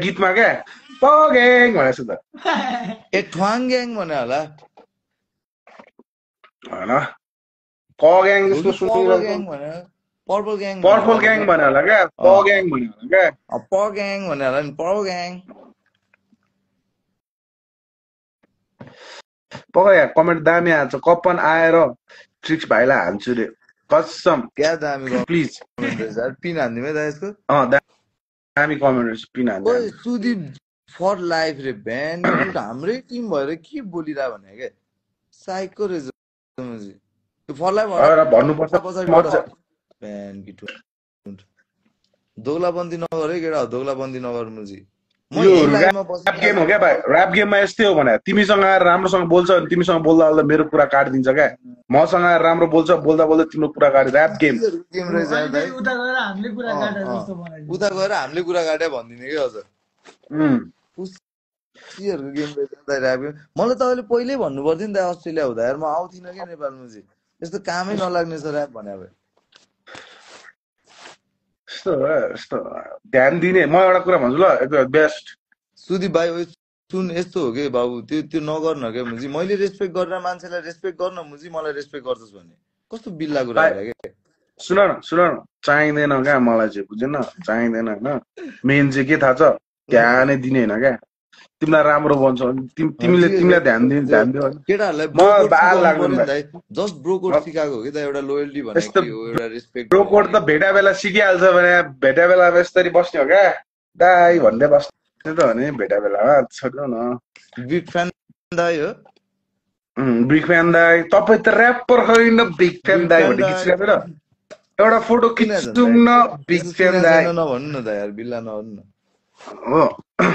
गीतमा क्या पगेङ भनेको छु त ए ठ्वाङ ग्याङ भने होला होइन कग्याङ हो जस्तो कि पर्पल सुनिरहेको ग्याङ भने पर्पल ग्याङ भने पर्पल होला ग्याङ क्या भन्यो होला क्या पग्याङ भन्यो होला क्या प ग्याङ भने होला नि पर्पल ग्याङ पक्का कमेन्ट दामी हाल्छ कपन आएर ट्रिक्स भाइलाई हाल्छु रे कसम क्या दामी प्लिज कमेन्ट रहेछ यार पिन हान्दिउँ है त यसको दामी कमेन्ट रहेछ पिन हाल्दै ओए सुदीप फर लाइफ रे भ्यान एउटा हाम्रै टिम भएर के बोलिरह भने क्या साइको रहेछ मुजी त्यो फर लाइफ भन्नुपर्छ पछाडिबाट भ्यान कि दोगलाबन्दी नगर है केटा दोगलाबन्दी नगर मुजी यो ऱ्याप गेम हो क्या भाइ ऱ्याप गेममा यस्तै हो भने तिमीसँग आएर राम्रोसँग बोल्छ अनि तिमीसँग बोल्दा बोल्दा मेरो कुरा काटिदिन्छ क्या मसँग आएर राम्रो बोल्छ बोल्दा बोल्दा तिम्रो कुरा काट्यो ऱ्याप गेम उता गएर हामीले कुरा काटे भनिदिने कि अझ पुस्सीहरूको गेम रहेछ ऱ्याप गेम मलाई तपाईँले पहिल्यै भन्नु पर्थ्यो नि त अस्ट्रेलिया हुँदा यार म आउँथिनँ क्या नेपालमा चाहिँ यस्तो कामै नलाग्ने छ ऱ्याप भने अब यस्तो ध्यान दिने म एउटा कुरा भन्छु ल बेस्ट सुदीप भाइ सुन यस्तो हो कि बाबु त्यो नगर्न क्या मुजी मैले रेस्पेक्ट गरेर मान्छेलाई रेस्पेक्ट गर्न मुजी मलाई रेस्पेक्ट गर्छस् भने कस्तो बिल्ला कुरा हो क्या सुन न चाहिँदैन क्या मलाई चाहिँ बुझेन चाहिँदैन होइन मेन चाहिँ के थाहा छ ध्यानै दिने होइन क्या तिमीलाई राम्रो बन्छ तिमीलाई ध्यान दियो केटाहरूलाई जस्ट ब्रोकोड सिकाएको हो कि त एउटा लोयल्टी भनेको एउटा रेस्पेक्ट ब्रोकोड त भेटा बेला सिकिहाल्छ भने भेटा बेला यस्तरी बस्ने हो क्या दाइ भन्दै बस्ने त हो नि भेटा बेलामा छोड्नु न बिग फ्यान दाइ हो बिग फ्यान दाइ तपाईँ त ऱ्यापर होइन बिग फ्यान दाइ भन्ने खिचिरहेको र एउटा फोटो खिच्छौँ न बिग फ्यान दाइ नभन्नु न त यार बिल्ला नभन्नु न हो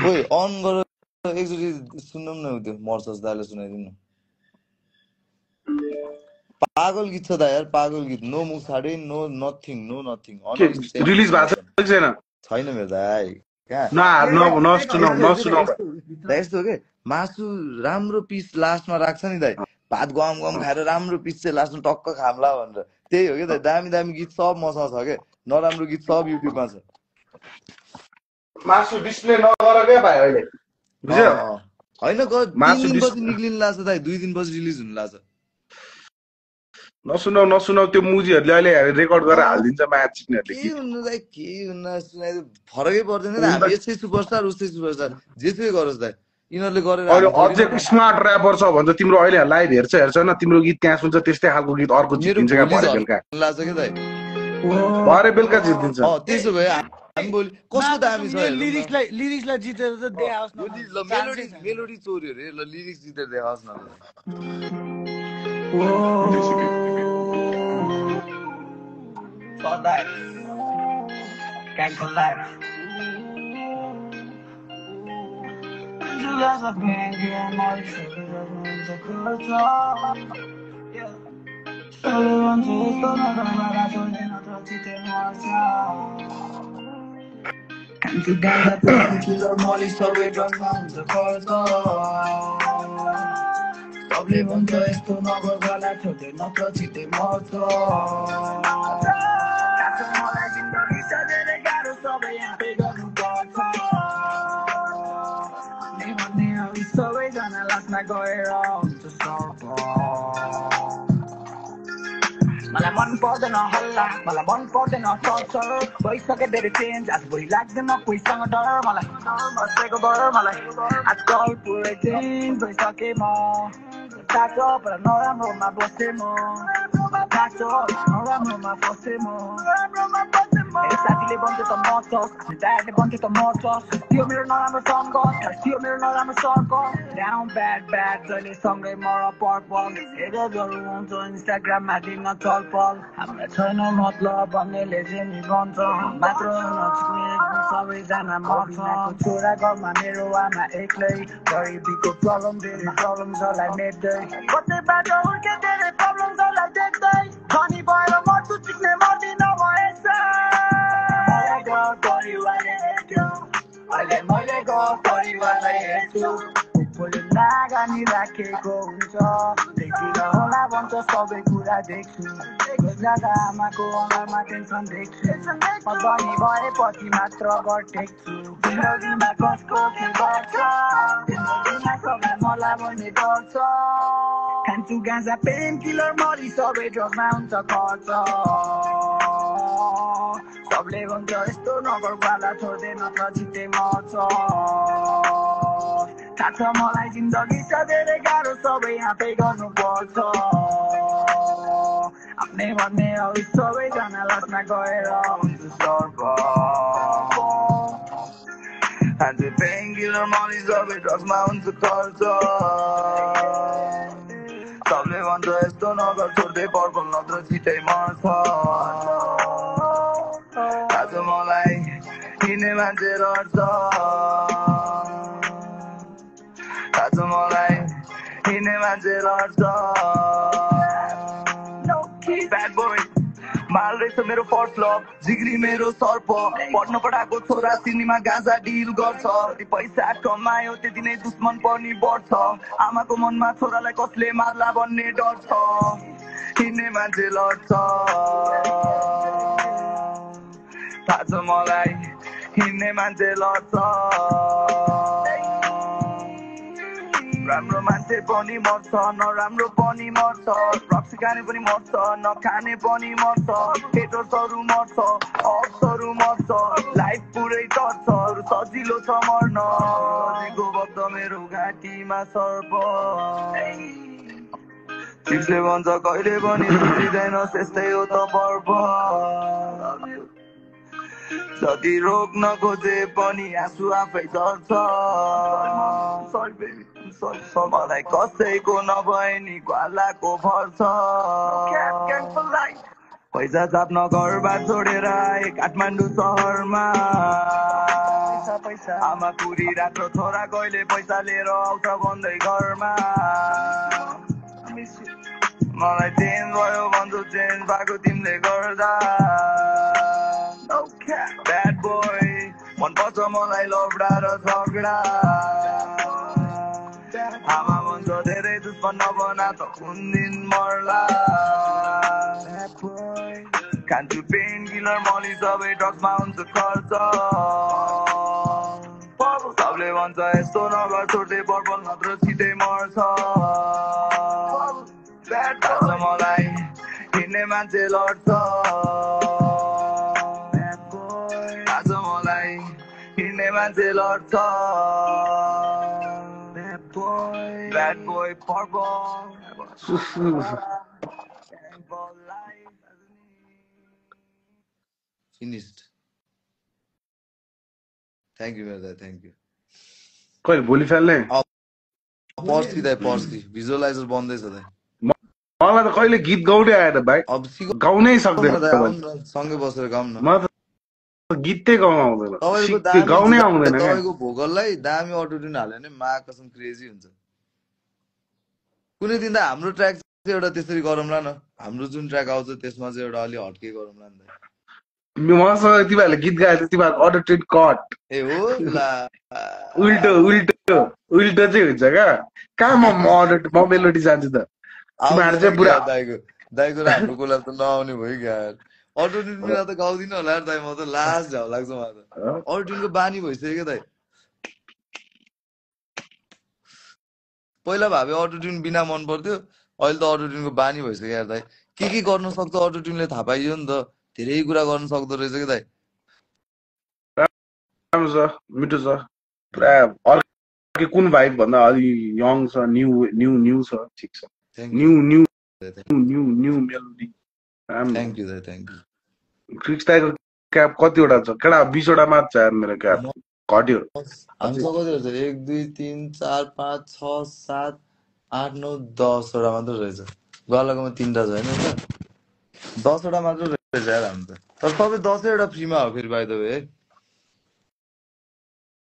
ओइ अन गर एकचोटि सुन्नु न त्यो मर्सस दाइले सुनाइदिनु पागल गीत छ त यार पागल गीत नो मुख छाडे नो नथिङ रिलिज भएको छैन छैन मेरो दाइ यस्तो हो कि मासु राम्रो पिस लास्टमा राख्छ नि दाइ भात गम खाएर राम्रो पिस चाहिँ लास्टमा टक्क खाम्ला भनेर त्यही हो कि त दामी गीत सब मसँग छ के नराम्रो गीत सब युट्युबमा छ मासु डिस्प्ले नगर के भाइ अहिले बुझ्यो हैन 3 दिनपछि निक्लिन लाग्छ दाइ 2 दिनपछि रिलिज हुन लाग्छ नसुनाउ त्यो मुजीहरुले अहिले रेकर्ड गरेर हाल्दिन्छ म्याच चिक्नेहरुले के हुनु दाइ के हुन सुनाइ फरकै पर्दैन नि हामी यसै सुपरस्टार उस्तै सुपरस्टार जेसुकै गरोस् दाइ यिनहरुले गरेर अझै स्मार्ट र्यापर छ भन्छ तिम्रो अहिले लाइभ हेर्छ न तिम्रो गीत त्यहाँ सुन्छ त्यस्तै खालको गीत अर्को जितिन्छ क्या भरे बेलुका लाग्छ के दाइ भरे बेलुका जितिन्छ त्यसो भए हामी बोली कस्तो दामी छ लिरिक्सलाई जितेर त देखाओस् न मेलोडी चोर्यो रे ल लिरिक्स जितेर देखाओस् न For life, gang for life. You guys are being here, my shoulders are cut off. Yeah. Surely one day it's gonna come out, I told you not to cheat in myself. Can't you dance at the kill or molly, so we don't want the cut off. Probably one day it's gonna go out, I told you not to cheat in myself. सबैजना लास्टमा गएर हुन्छ मलाई मन पर्दैन हल्ला मलाई मन पर्दैन टर्चर भइसके धेरै चेन्ज आज भोलि लाग्दैन कोहीसँग डर मलाई बसेको डर मलाई आजकल पुरै चेन्ज भइसके म तातो पर नराम्रोमा बसे म तातो नराम्रोमा बसे म साथीले भन्थ्यो त मर्छस् दाइले भन्थ्यो त मर्छस् त्यो मेरो नराम्रो सङ्ग त्यो मेरो नराम्रो सर्क डाउन ब्याड जहिले सँगै मर पर्पल हेरेजहरू हुन्छ इन्स्टाग्राममा दिन चलपल हामीलाई छैन मतलब भन्नेले चाहिँ नि भन्छ मात्र नछुने सबैजना मर्छ छोरा घरमा मेरो आमा एक्लै गरिबीको प्रब्लम धेरै प्रब्लम छलाई मेट्दै कतै बाटो हुर्के धेरै प्रब्लम छलाई देख्दै धनी भएर मर्छु चिक्ने मर्दिन भएछ अहिले मैले परिवारलाई हेर्छु उपले लगानी राखेको हुन्छ देखिन होला भन्छ सबै कुरा देख्छु ज्यादा आमाको अनुहारमा टेन्सन देख्छु म धनी भएपछि मात्र घर टेक्छु जिन्दगीमा कसको के गर्छ जिन्दगीमा सबै मलाई भन्ने गर्छ खान्छु गाँजा पेन किलर मरी सबै ड्रगमा हुन्छ खर्च सबले भन्छ यस्तो नगर वाला छोड्दैन त छिट्टै मर्छ थाहा छ मलाई जिन्दगी छ धेरै गाह्रो सबै आफै गर्नुपर्छ आफ्नै भन्ने अघि सबैजना लास्टमा गएर हुन्छु सर्प खान्छु पेन किलर मरी सबै ड्रग्समा हुन्छ खर्च सबले भन्छ यस्तो नगर छोड्दै पर्पल नत्र छिटै मर्छ आज मलाई हिँड्ने मान्छे लड्छ आज मलाई हिँड्ने मान्छे लड्छ ब्याड बोय माल रहेछ मेरो फर्स्ट लभ जिग्री मेरो सर्प पढ्न पठाएको छोरा सिनेमा गाँजा डिल गर्छ पैसा कमायो त्यति नै दुश्मन पनि बढ्छ आमाको मनमा छोरालाई कसले मार्ला भन्ने डर छ हिँड्ने मान्छे लड्छ थाहा छ मलाई हिँड्ने मान्छे लड्छ राम्रो मान्छे पनि मर्छ नराम्रो पनि मर्छ रक्सी खाने पनि मर्छ नखाने पनि मर्छ हेटर्सहरू मर्छ अप्सहरू मर्छ लाइफ पुरै टर्छ सजिलो छ मर्न सजिलो वक्त मेरो घाँटीमा सर्प चिप्सले भन्छ कहिले पनि सुधिँदैन त्यस्तै हो त पर्प जति रोक्न खोजे पनि आँसु आफै झर्छ मलाई कसैको नभए नि ग्वालाको भर्छ पैसा चाप्न घरबार छोडेर आए काठमाडौँ सहरमा आमा कुरी राख्रो छोरा कहिले पैसा लिएर आउँछ भन्दै घरमा मलाई चेन्ज भयो भन्छु चेन्ज भएको तिमीले गर्दा ब्याड बोय मनपर्छ मलाई लफडा र झगडा आमा भन्छ धेरै दुश्मन नबना त कुन दिन मर्ला खान्छु पेन किलर मली सबै ड्रग्समा हुन्छ खर्च सबले भन्छ यस्तो नगर छोड्दै पर्पल नत्र छिटै मर्छ मलाई हिँड्ने मान्छे लड्छ आज मलाई हिँड्ने मान्छे लड्छ Bad boy purple finished thank you brother thank you कहिले भोलि फाल्ने पर्सि भिजुअलाइजर बन्दैछ दाइ मलाई त कहिले गीत गाउँदै आएर भाइ अब गाउनै सक्दैन सँगै बसेर गाउँ न म त गीतै गाउन आउँदैन गाउनै आउँदैन तपाईँको भोकललाई दामी अटोट्युन हाल्यो भने मा कसम क्रेजी हुन्छ कुनै दिन त हाम्रो ट्र्याक चाहिँ एउटा त्यसरी गरौँला न हाम्रो जुन ट्र्याक आउँछ त्यसमा चाहिँ एउटा अलि हट्के गरौँला नि मसँग तिमीहरूले गीत गाए तिमीहरूको अटोट्युन कट ए हो ला उल्टो उल्टो उल्टो चाहिँ हुन्छ कहाँ म मेलोडी जान्छु त तिमीहरू चाहिँ पुरा दाइको राम्रो कुरा त नआउने भयो क्या अटोट्युन बिना त गाउँदिनँ होला दाइ म त लास्ट झाउ लाग्छ मलाई त अटोट्युनको बानी भइसक्यो क्या दाइ पहिला भावे अटोट्युन बिना मन पर्थ्यो अहिले त अटोट्युनको बानी भइसक्यो यार दाइ के गर्न सक्छ अटोट्युनले थाहा पाइयो नि त धेरै कुरा गर्न सक्दो रहेछ क्या दाइ राम्रो छ मिठो छ पुरा अर्को कुन भाइब भन्दा अलि यङ छ न्यू छ ठिक छ न्यू मेलोडी थ्याङ्क यू दाइ thank you Crick's tiger cap कतिवटा छ केटा 20 वटा मात्र छ यार मेरो क्याप घट्यो हामीसँग कति रहेछ 1 2 3 4 5 6 7 8 9 10 वटा मात्र रहेछ गलाकोमा 3टा छ होइन 10 वटा मात्र रहेछ यार हामी त तर सबै 10 वटा फ्रीमा हो फेरि बाइ द वे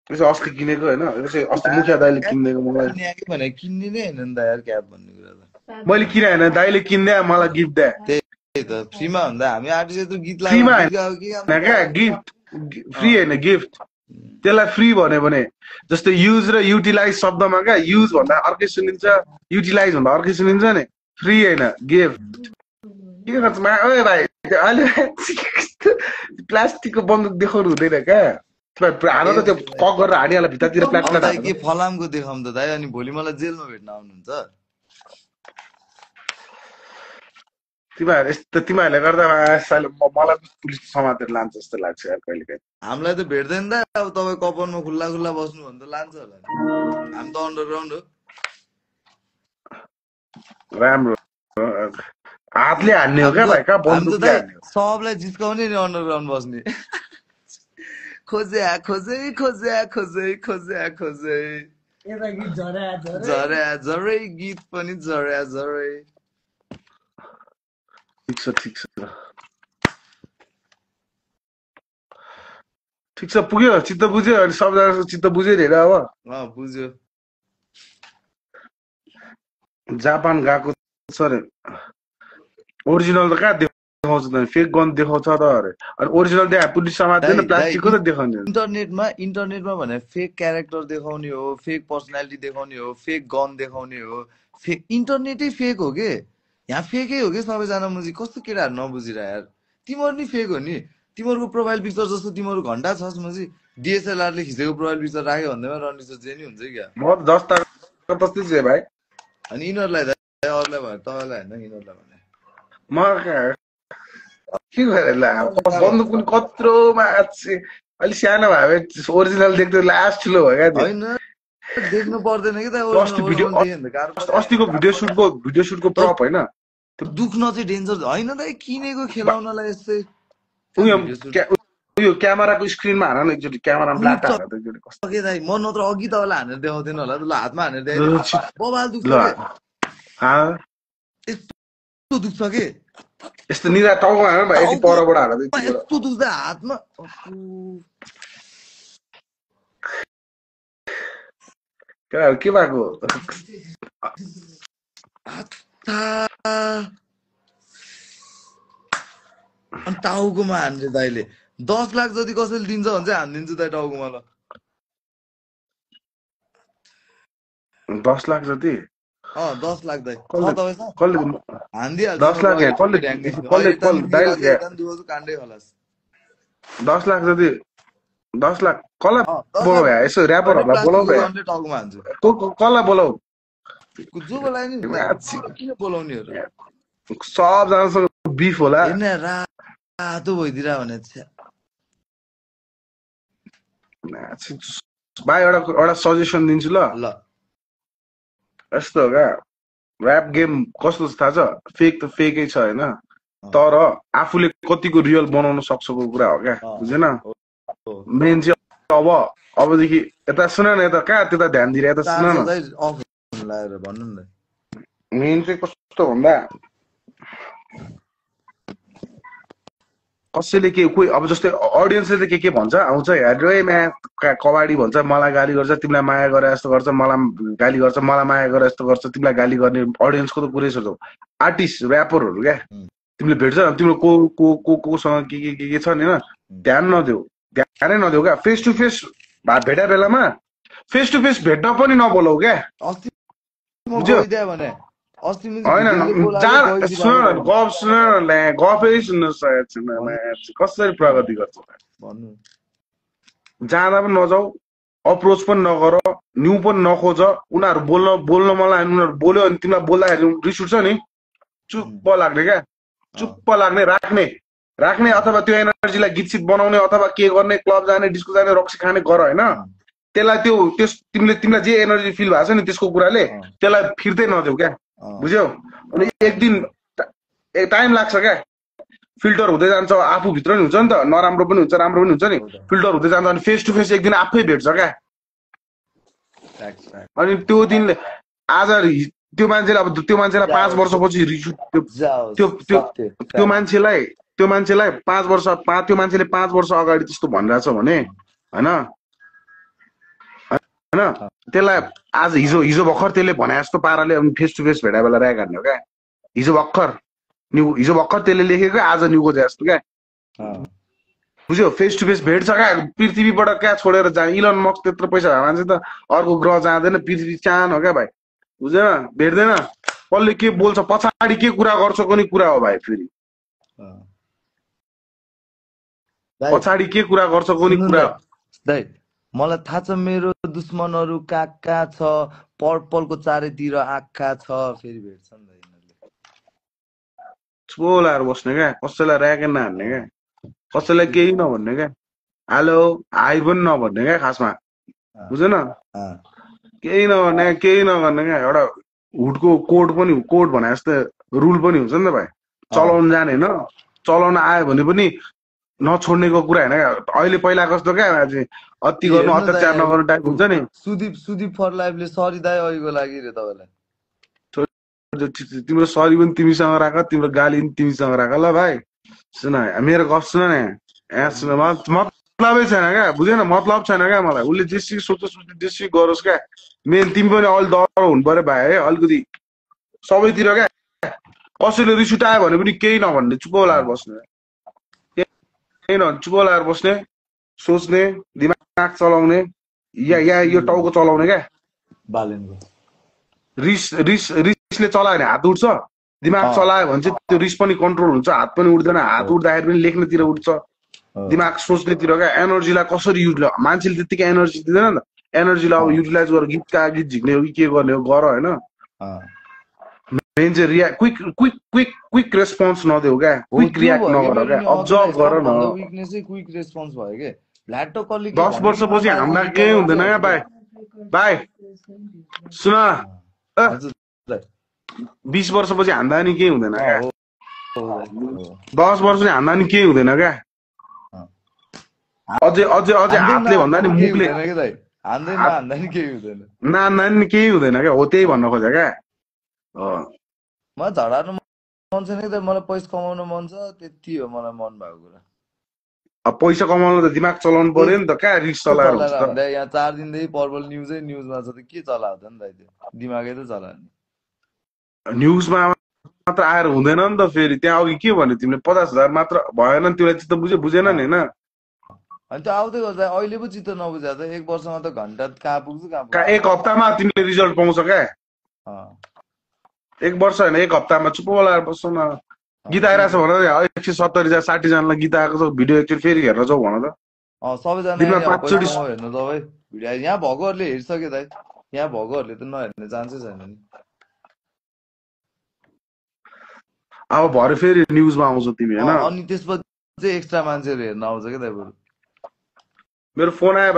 यसो अस्ति किनेको होइन अस्ति मुखिया दाइले किनेको मलाई भने किन्ने नै हैन नि त यार क्याप भन्ने कुरा त मैले किने हैन दाइले किन्दे मलाई गिफ्ट दे त्यही त फ्रीमा भन्दा हामी आर्टिस्ट त गीत फ्रीमा हैन क्या गिफ्ट फ्री हैन गिफ्ट त्यसलाई फ्री भन्यो भने जस्तो युज र युटिलाइज शब्दमा क्या युज भन्दा अर्कै सुनिन्छ युटिलाइज भन्दा अर्कै सुनिन्छ नि फ्री हैन गिफ्ट के गर्छ ओए भाइ अहिले प्लास्टिकको बन्दुक देखाउनु हुँदैन क्या हान त त्यो कक गरेर हानिहाल्छ भित्रतिर अब प्लास्टिक दाइ के फलामको देखाउँ त दाइ अनि भोलि मलाई जेलमा भेट्न आउनुहुन्छ तिमीहरूले गर्दा मलाई पुलिस समातेर लान्छ जस्तो लाग्छ यार कहिले काहीँ हामीलाई त भेट्दैन त अब तपाईँ कपनमा खुल्ला खुल्ला बस्नु भने त लान्छ होला नि हामी त अन्डरग्राउन्ड हो राम्रो हातले हान्ने हो क्या भाइ कहाँ हामी त बन्दुकले दाइ हान्ने हो सबलाई जिस्काउने नि अन्डरग्राउन्ड बस्ने खोजे खोजे खोजे खोजे खोजे खोजे यता गीत झर्या झर्या झर्या झरै गीत पनि झर्या झरै ठिक छ पुग्यो चित्त बुझ्यो अनि सबजना चित्त बुझ्यो नि अब बुझ्यो जापान गएको छ अरे ओरिजिनल त कहाँ देखाउँछ त फेक गन देखाउँछ त अरे अनि ओरिजिनल देखा पुलिस समात्दैन प्लास्टिकको त देखाउने इन्टरनेटमा भने फेक क्यारेक्टर देखाउने हो फेक पर्सनालिटी देखाउने हो फेक गन देखाउने हो फेक इन्टरनेटै फेक हो के यहाँ फेकै हो कि सबैजना मुजी कस्तो केटाहरू नबुझिरह यार तिमीहरू नि फेक हो नि तिमीहरूको प्रोफाइल पिक्चर जस्तो तिमीहरू घन्टा छस् मुजी डिएसएलआरले खिचेको प्रोफाइल पिक्चर राख्यो भन्दैमा रनिसो जे नि हुन्छ क्या म जस्ता तस्तै छु भाइ अनि यिनीहरूलाई अरूलाई भने तपाईँलाई होइन यिनीहरूलाई भने म के गरेर बन्दुक पनि कत्रोमा अलिक सानो भए ओरिजिनल देख्दै लास्ट ठुलो भयो क्या होइन देख्नु पर्दैन कि अस्तिको भिडियो सुटको प्रप होइन दुख्न चाहिँ डेन्जर होइन त किनेको खेलाउनलाई यस्तै उयो क्यामेराको स्क्रिनमा हान न एकचोटि क्यामेरामा ब्ल्याक हान त एकचोटि कस्तो के दाइ म नत्र अघि तपाईँलाई हानेर देखाउँदैन होला ल हातमा हानेर देखाउँदैन बबाल दुख्छ यस्तो दुख्छ के यस्तो निरा टाउमा हान भाइ यति परबाट हान यस्तो दुख्दा हातमा के भएको अनि टाउकोमा हान्छ दाइले 10 लाख जति कसैले दिन्छ भने चाहिँ हानिदिन्छु दाइ टाउकोमा ल 10 लाख जति 10 लाख दाइ हानिदिइहाल्छ 10 लाख काण्डै होलास् 10 लाख जति 10 लाख कसलाई बोलाऊ यसो ऱ्यापरहरूलाई बोलाऊ टाउकोमा हान्छु कसलाई बोलाऊ जो बोलायो नि किन बोलाउनेहरू सबजनासँग बिफ होला रातो भइदिरा भने भाइ एउटा सजेसन दिन्छु ल यस्तो हो क्या ऱ्याप गेम कस्तो थाहा छ फेक त फेकै छ होइन तर आफूले कतिको रियल बनाउन सक्छको कुरा हो क्या बुझेन मेन चाहिँ अबदेखि यता सुन न यता कहाँ त्यता ध्यान दिएर यता सुन न मेन चाहिँ कस्तो भन्दा कसैले कोही अब जस्तै अडियन्सले त के भन्छ आउँछ हेरेर म्या कबाडी भन्छ मलाई गाली गर्छ तिमीलाई माया गरे जस्तो गर्छ मलाई गाली गर्छ मलाई माया गरे जस्तो गर्छ तिमीलाई गाली गर्ने अडियन्सको त कुरै सोच्छौ आर्टिस्ट ऱ्यापरहरू क्या तिमीले भेट्छ तिम्रो कोसँग के छ नि होइन ध्यान नदेऊ ध्यानै नदेऊ क्या फेस टु फेस भेटा बेलामा फेस टु फेस भेट्न पनि नबोलाऊ क्या होइन गफ सुन गफै सुन्न सकेको छैन कसरी प्रगति गर्छ जाँदा पनि नजाऊ अप्रोच पनि नगर न्यू पनि नखोज उनीहरू बोल्न मलाई उनीहरू बोल्यो अनि तिमीलाई बोल्दाखेरि रिस उठ्छ नि चुप्प लाग्ने क्या चुप्प लाग्ने राख्ने अथवा त्यो एनर्जीलाई गीत बनाउने अथवा के गर्ने क्लब जाने डिस्को जाने रक्सी खाने गर होइन त्यसलाई तिमीलाई जे एनर्जी फिल भएको छ नि त्यसको कुराले त्यसलाई फिर्तै नदेऊ क्या बुझ्यौ अनि एक दिन टाइम लाग्छ क्या फिल्टर हुँदै जान्छ आफूभित्र नि हुन्छ नि त नराम्रो पनि हुन्छ राम्रो पनि हुन्छ नि फिल्टर हुँदै जान्छ अनि फेस टु फेस एक दिन आफै भेट्छ क्या अनि त्यो दिनले आज त्यो मान्छेलाई अब त्यो मान्छेलाई 5 वर्षपछि त्यो मान्छेलाई 5 वर्ष त्यो मान्छेले 5 वर्ष अगाडि त्यस्तो भनिरहेछ भने होइन त्यसलाई आज हिजो भर्खर त्यसले भने जस्तो पाराले फेस टु फेस भेटा बेला राय गर्ने हो क्या हिजो भर्खर त्यसले लेखेको आज न्युको जस्तो क्या बुझ्यो फेस टु फेस भेट्छ क्या पृथ्वीबाट क्या छोडेर जाने इलन मस्क त्यत्रो पैसा भए मान्छे त अर्को ग्रह जाँदैन पृथ्वी चान हो क्या भाइ बुझेन भेट्दैन कसले के बोल्छ पछाडि के कुरा गर्छ कुनै कुरा हो भाइ फेरि दाइ पछाडि के कुरा गर्छ कुनै सुन्नु कुरा दाइ मलाई थाहा छ मेरो दुश्मनहरू कहाँ कहाँ छ पर्पलको चारैतिर आँखा छ फेरि भेट्छन् दाइ यिनीहरूले बोलाएर बस्ने क्या कसैलाई ऱ्याकेट नहान्ने क्या कसैलाई केही नभन्ने क्या हेलो हाई पनि नभन्ने क्या खासमा बुझेन केही नभन्ने केही नगर्ने क्या एउटा हुडको कोड पनि कोड भने जस्तै रुल पनि हुन्छ नि त भाइ चलाउन जाने होइन चलाउन आयो भने पनि नछोड्नेको कुरा होइन क्या अहिले पहिलाको जस्तो क्या अति गर्नु अत्याचार नगर्नु टाइप हुन्छ नि सुदीप फर लाइफले सरी दाइ अहिलेको लागि रे तपाईँलाई तिम्रो सरी पनि तिमीसँग राख तिम्रो गाली पनि तिमीसँग राख ल भाइ सुन मेरो गफ सुन न मतलबै छैन क्या बुझेन मतलब छैन क्या मलाई उसले जेसी सोच्छ जेसी गरोस् क्या मेन तिमी पनि अलि डर हुनु पर्यो भाइ है अलिकति सबैतिर क्या कसैले रिस उठायो भने पनि केही नभन्ने चुप लाएर बस्ने केही नभन्ने चुप लाएर बस्ने सोच्ने दिमाग चलाउने या यो टाउको चलाउने क्या बालेनको रिसले चलायो भने हात उठ्छ दिमाग चलायो भने चाहिँ त्यो रिस पनि कन्ट्रोल हुन्छ हात पनि उठ्दैन हात उठ्दाखेरि पनि लेख्नेतिर उठ्छ दिमाग सोच्नेतिर क्या एनर्जीलाई कसरी युटिलाइज मान्छेले त्यतिकै एनर्जी दिँदैन नि त एनर्जीलाई अब युटिलाइज गरेर गीत झिक्ने हो कि के गर्ने हो गर होइन मेन चाहिँ क्विक रेस्पोन्स नदेऊ क्या क्विक रियाक्ट नगर क्या अब्जर्भ गर न क्विक रेस्पोन्स भयो के भ्ल्याटो कलले 10 वर्षपछि हामीलाई केही हुँदैन क्या भाइ सुन 20 वर्षपछि हान्दा नि केही हुँदैन क्या 10 वर्षपछि हान्दा नि केही हुँदैन क्या अझै हातले भन्दा नि मुखले नान्दा नि केही हुँदैन क्या हो त्यही भन्न खोजे क्या मलाई झडार्नु मन छैन कि मलाई पैसा कमाउन मन छ त्यति हो मलाई मन भएको कुरा अब पैसा कमाउनु त दिमाग चलाउनु पर्यो नि त क्या रिस चलाएर हुन्छ त यहाँ 4 दिनदेखि पर्पल न्युजमा छ त के चलाएको त नि त त्यो दिमागै त चलायो न्युजमा मात्र आएर हुँदैन नि त फेरि त्यहाँ अघि के भन्यो तिमीले 50,000 मात्र भएन नि त्यसलाई चित्त बुझेन नि होइन अनि त्यो आउँदै गर्दा अहिले पो चित्त नबुझा त 1 वर्षमा त घन्टा कहाँ पुग्छु कहाँ 1 हप्तामा तिमीले रिजल्ट पाउँछ क्या 1 वर्ष होइन 1 हप्तामा चुप लाएर बस्छौ न गीत आइरहेको छ भन 170 जना 60 जनालाई गीत आएको छ भिडियो एकचोटि फेरि हेर्न जाऊ भन त सबैजना हेर्नु तपाईँ भिडियो यहाँ भएकोहरूले हेरिसक्यो दाइ यहाँ भएकोहरूले त नहेर्ने चान्सै छैन नि अब भरे फेरि न्युजमा आउँछ तिमी होइन अनि त्यसपछि एक्स्ट्रा मान्छेहरू हेर्न आउँछ क्या दाइ बरु मेरो फोन आयो